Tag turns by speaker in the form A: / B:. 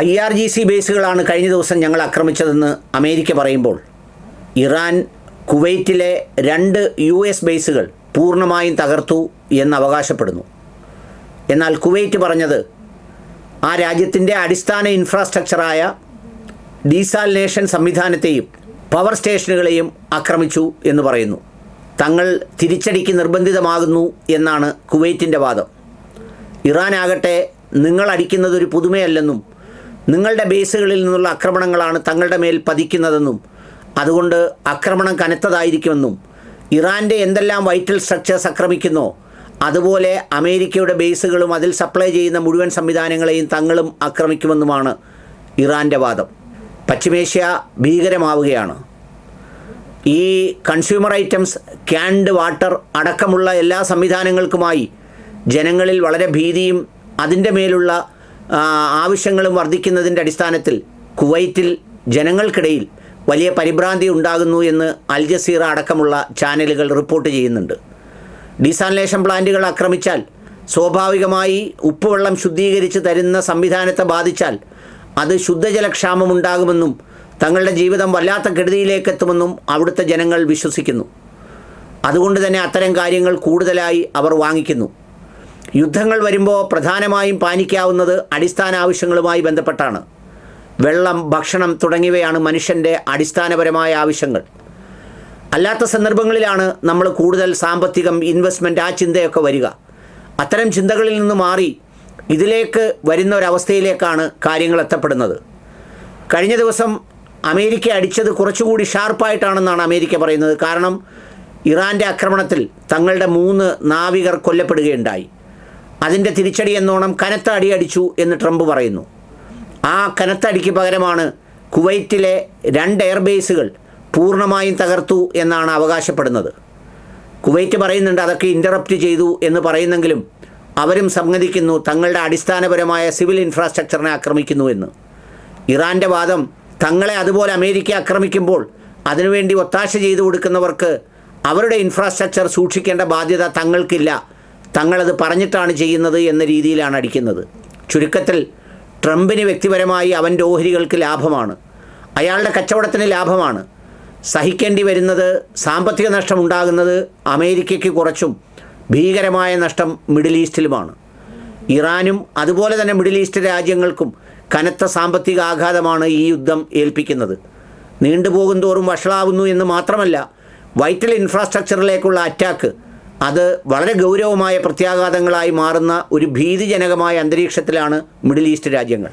A: IRGC ബേസുകളാണ് കഴിഞ്ഞ ദിവസം ഞങ്ങൾ ആക്രമിച്ചതെന്ന് അമേരിക്ക പറയുമ്പോൾ ഇറാൻ കുവൈറ്റിലെ 2 US ബേസുകൾ പൂർണ്ണമായും തകർത്തു എന്ന് അവകാശപ്പെടുന്നു. എന്നാൽ കുവൈറ്റ് പറഞ്ഞത് ആ രാജ്യത്തിൻ്റെ അടിസ്ഥാന ഇൻഫ്രാസ്ട്രക്ചറായ ഡീസാലിനേഷൻ സംവിധാനത്തെയും പവർ സ്റ്റേഷനുകളെയും ആക്രമിച്ചു എന്ന് പറയുന്നു. തങ്ങൾ തിരിച്ചടിക്ക് നിർബന്ധിതമാകുന്നു എന്നാണ് കുവൈറ്റിൻ്റെ വാദം. ഇറാനാകട്ടെ നിങ്ങൾ അടിക്കുന്നതൊരു പുതുമയല്ലെന്നും നിങ്ങളുടെ ബേസുകളിൽ നിന്നുള്ള ആക്രമണങ്ങളാണ് തങ്ങളുടെ മേൽ പതിക്കുന്നതെന്നും അതുകൊണ്ട് ആക്രമണം കനത്തതായിരിക്കുമെന്നും ഇറാൻ്റെ എന്തെല്ലാം വൈറ്റൽ സ്ട്രക്ചേഴ്സ് ആക്രമിക്കുന്നോ അതുപോലെ അമേരിക്കയുടെ ബേസുകളും അതിൽ സപ്ലൈ ചെയ്യുന്ന മുഴുവൻ സംവിധാനങ്ങളെയും തങ്ങളും ആക്രമിക്കുമെന്നുമാണ് ഇറാൻ്റെ വാദം. പശ്ചിമേഷ്യ ഭീകരമാവുകയാണ്. ഈ കൺസ്യൂമർ ഐറ്റംസ്, ക്യാൻഡ് വാട്ടർ അടക്കമുള്ള എല്ലാ സംവിധാനങ്ങൾക്കുമായി ജനങ്ങളിൽ വളരെ ഭീതിയും അതിൻ്റെ മേലുള്ള ആവശ്യങ്ങളും വർദ്ധിക്കുന്നതിൻ്റെ അടിസ്ഥാനത്തിൽ കുവൈറ്റിൽ ജനങ്ങൾക്കിടയിൽ വലിയ പരിഭ്രാന്തി ഉണ്ടാകുന്നു എന്ന് അൽ ജസീറ അടക്കമുള്ള ചാനലുകൾ റിപ്പോർട്ട് ചെയ്യുന്നുണ്ട്. ഡീസാലിനേഷൻ പ്ലാന്റുകൾ ആക്രമിച്ചാൽ സ്വാഭാവികമായി ഉപ്പുവെള്ളം ശുദ്ധീകരിച്ച് തരുന്ന സംവിധാനത്തെ ബാധിച്ചാൽ അത് ശുദ്ധജലക്ഷാമം ഉണ്ടാകുമെന്നും തങ്ങളുടെ ജീവിതം വല്ലാത്ത കെടുതിയിലേക്കെത്തുമെന്നും അവിടുത്തെ ജനങ്ങൾ വിശ്വസിക്കുന്നു. അതുകൊണ്ട് തന്നെ അത്തരം കാര്യങ്ങൾ കൂടുതലായി അവർ വാങ്ങിക്കുന്നു. യുദ്ധങ്ങൾ വരുമ്പോൾ പ്രധാനമായും പാനിക്കാവുന്നത് അടിസ്ഥാന ആവശ്യങ്ങളുമായി ബന്ധപ്പെട്ടാണ്. വെള്ളം, ഭക്ഷണം തുടങ്ങിയവയാണ് മനുഷ്യൻ്റെ അടിസ്ഥാനപരമായ ആവശ്യങ്ങൾ. അല്ലാത്ത സന്ദർഭങ്ങളിലാണ് നമ്മൾ കൂടുതൽ സാമ്പത്തികം, ഇൻവെസ്റ്റ്മെൻറ്റ് ആ ചിന്തയൊക്കെ വരിക. അത്തരം ചിന്തകളിൽ നിന്ന് മാറി ഇതിലേക്ക് വരുന്ന ഒരവസ്ഥയിലേക്കാണ് കാര്യങ്ങൾ എത്തപ്പെടുന്നത്. കഴിഞ്ഞ ദിവസം അമേരിക്ക അടിച്ചത് കുറച്ചുകൂടി ഷാർപ്പായിട്ടാണെന്നാണ് അമേരിക്ക പറയുന്നത്. കാരണം ഇറാൻ്റെ ആക്രമണത്തിൽ തങ്ങളുടെ 3 നാവികർ കൊല്ലപ്പെടുകയുണ്ടായി. അതിൻ്റെ തിരിച്ചടി എന്നോണം കനത്ത അടി അടിച്ചു എന്ന് ട്രംപ് പറയുന്നു. ആ കനത്ത അടിക്ക് പകരമാണ് കുവൈറ്റിലെ 2 എയർബേസുകൾ പൂർണ്ണമായും തകർത്തു എന്നാണ് അവകാശപ്പെടുന്നത്. കുവൈറ്റ് പറയുന്നുണ്ട് അതൊക്കെ ഇൻ്ററപ്റ്റ് ചെയ്തു എന്ന് പറയുന്നെങ്കിലും അവരും സമ്മതിക്കുന്നു തങ്ങളുടെ അടിസ്ഥാനപരമായ സിവിൽ ഇൻഫ്രാസ്ട്രക്ചറിനെ ആക്രമിക്കുന്നു എന്ന്. ഇറാൻ്റെ വാദം തങ്ങളെ അതുപോലെ അമേരിക്ക ആക്രമിക്കുമ്പോൾ അതിനുവേണ്ടി ഒത്താശ ചെയ്തു കൊടുക്കുന്നവർക്ക് അവരുടെ ഇൻഫ്രാസ്ട്രക്ചർ സൂക്ഷിക്കേണ്ട ബാധ്യത തങ്ങൾക്കില്ല, തങ്ങളത് പറഞ്ഞിട്ടാണ് ചെയ്യുന്നത് എന്ന രീതിയിലാണ് അടിക്കുന്നത്. ചുരുക്കത്തിൽ ട്രംപിന് വ്യക്തിപരമായി അവൻ്റെ ഓഹരികൾക്ക് ലാഭമാണ്, അയാളുടെ കച്ചവടത്തിന് ലാഭമാണ്. സഹിക്കേണ്ടി വരുന്നത്, സാമ്പത്തിക നഷ്ടം ഉണ്ടാകുന്നത് അമേരിക്കയ്ക്ക് കുറച്ചും ഭീകരമായ നഷ്ടം മിഡിൽ ഈസ്റ്റിലുമാണ്. ഇറാനും അതുപോലെ തന്നെ മിഡിൽ ഈസ്റ്റ് രാജ്യങ്ങൾക്കും കനത്ത സാമ്പത്തിക ആഘാതമാണ് ഈ യുദ്ധം ഏൽപ്പിക്കുന്നത്. നീണ്ടുപോകും തോറും വഷളാവുന്നു എന്ന് മാത്രമല്ല, വൈറ്റൽ ഇൻഫ്രാസ്ട്രക്ചറിലേക്കുള്ള അറ്റാക്ക് അത് വളരെ ഗൗരവമായ പ്രത്യാഘാതങ്ങളായി മാറുന്ന ഒരു ഭീതിജനകമായ അന്തരീക്ഷത്തിലാണ് മിഡിൽ ഈസ്റ്റ് രാജ്യങ്ങൾ.